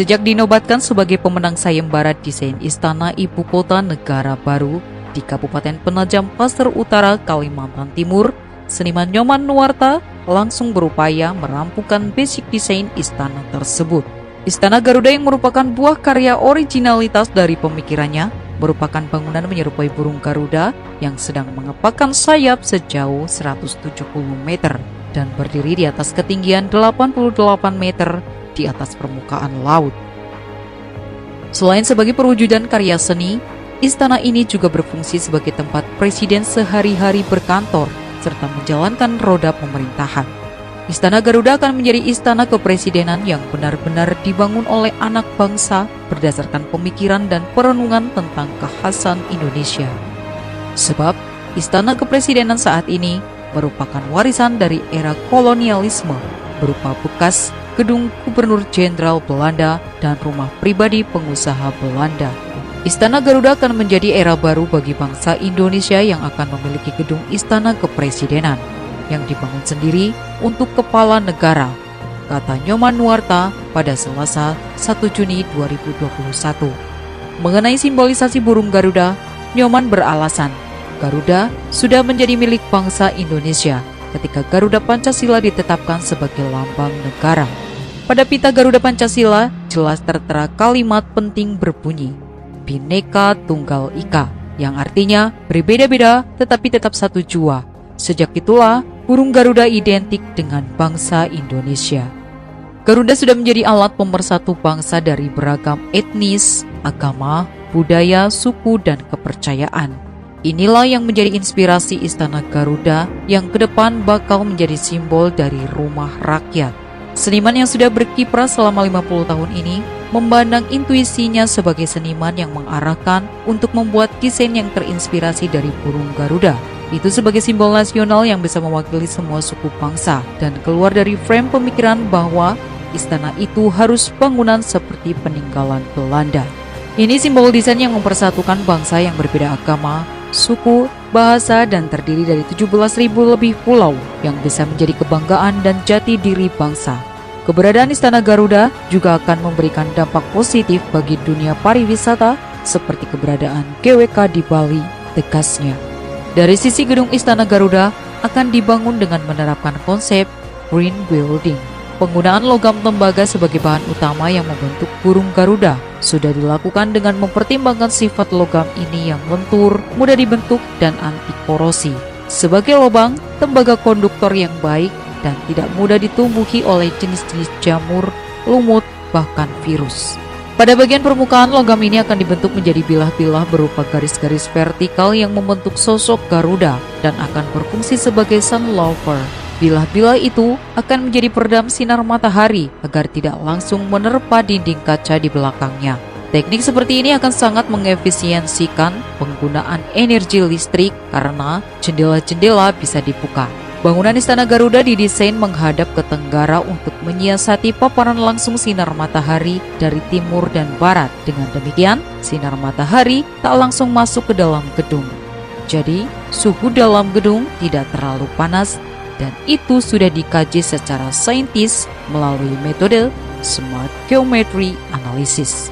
Sejak dinobatkan sebagai pemenang sayembara desain Istana Ibu Kota Negara Baru di Kabupaten Penajam Pasar Utara, Kalimantan Timur, seniman Nyoman Nuwarta langsung berupaya merampungkan basic desain istana tersebut. Istana Garuda yang merupakan buah karya originalitas dari pemikirannya merupakan bangunan menyerupai burung Garuda yang sedang mengepakkan sayap sejauh 170 meter dan berdiri di atas ketinggian 88 meter di atas permukaan laut. Selain sebagai perwujudan karya seni, istana ini juga berfungsi sebagai tempat presiden sehari-hari berkantor serta menjalankan roda pemerintahan. Istana Garuda akan menjadi istana kepresidenan yang benar-benar dibangun oleh anak bangsa berdasarkan pemikiran dan perenungan tentang kekhasan Indonesia. Sebab, istana kepresidenan saat ini merupakan warisan dari era kolonialisme berupa bekas gedung Gubernur Jenderal Belanda dan rumah pribadi pengusaha Belanda. Istana Garuda akan menjadi era baru bagi bangsa Indonesia yang akan memiliki gedung istana kepresidenan yang dibangun sendiri untuk kepala negara, kata Nyoman Nuwarta pada Selasa 1 Juni 2021. Mengenai simbolisasi burung Garuda, Nyoman beralasan, Garuda sudah menjadi milik bangsa Indonesia ketika Garuda Pancasila ditetapkan sebagai lambang negara. Pada pita Garuda Pancasila jelas tertera kalimat penting berbunyi, Bhinneka Tunggal Ika, yang artinya berbeda-beda tetapi tetap satu jua. Sejak itulah burung Garuda identik dengan bangsa Indonesia. Garuda sudah menjadi alat pemersatu bangsa dari beragam etnis, agama, budaya, suku, dan kepercayaan. Inilah yang menjadi inspirasi Istana Garuda yang ke depan bakal menjadi simbol dari rumah rakyat. Seniman yang sudah berkiprah selama 50 tahun ini memandang intuisinya sebagai seniman yang mengarahkan untuk membuat desain yang terinspirasi dari burung Garuda. Itu sebagai simbol nasional yang bisa mewakili semua suku bangsa dan keluar dari frame pemikiran bahwa istana itu harus bangunan seperti peninggalan Belanda. Ini simbol desain yang mempersatukan bangsa yang berbeda agama, suku, bahasa, dan terdiri dari 17.000 lebih pulau yang bisa menjadi kebanggaan dan jati diri bangsa. Keberadaan Istana Garuda juga akan memberikan dampak positif bagi dunia pariwisata seperti keberadaan GWK di Bali, tegasnya. Dari sisi gedung Istana Garuda akan dibangun dengan menerapkan konsep green building. Penggunaan logam tembaga sebagai bahan utama yang membentuk burung Garuda sudah dilakukan dengan mempertimbangkan sifat logam ini yang lentur, mudah dibentuk, dan anti korosi. Sebagai lobang, tembaga konduktor yang baik dan tidak mudah ditumbuhi oleh jenis-jenis jamur, lumut, bahkan virus. Pada bagian permukaan, logam ini akan dibentuk menjadi bilah-bilah berupa garis-garis vertikal yang membentuk sosok Garuda dan akan berfungsi sebagai sunlover. Bilah-bilah itu akan menjadi peredam sinar matahari agar tidak langsung menerpa dinding kaca di belakangnya. Teknik seperti ini akan sangat mengefisiensikan penggunaan energi listrik karena jendela-jendela bisa dibuka. Bangunan Istana Garuda didesain menghadap ke tenggara untuk menyiasati paparan langsung sinar matahari dari timur dan barat. Dengan demikian, sinar matahari tak langsung masuk ke dalam gedung. Jadi, suhu dalam gedung tidak terlalu panas dan itu sudah dikaji secara saintis melalui metode Smart Geometry Analysis.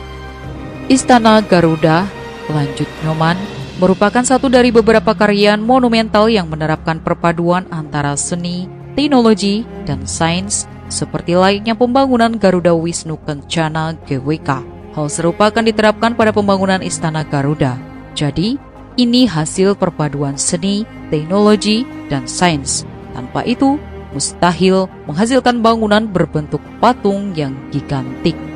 Istana Garuda, lanjut Nyoman, merupakan satu dari beberapa karya monumental yang menerapkan perpaduan antara seni, teknologi, dan sains seperti layaknya pembangunan Garuda Wisnu Kencana GWK. Hal serupa akan diterapkan pada pembangunan Istana Garuda. Jadi, ini hasil perpaduan seni, teknologi, dan sains. Tanpa itu, mustahil menghasilkan bangunan berbentuk patung yang gigantik.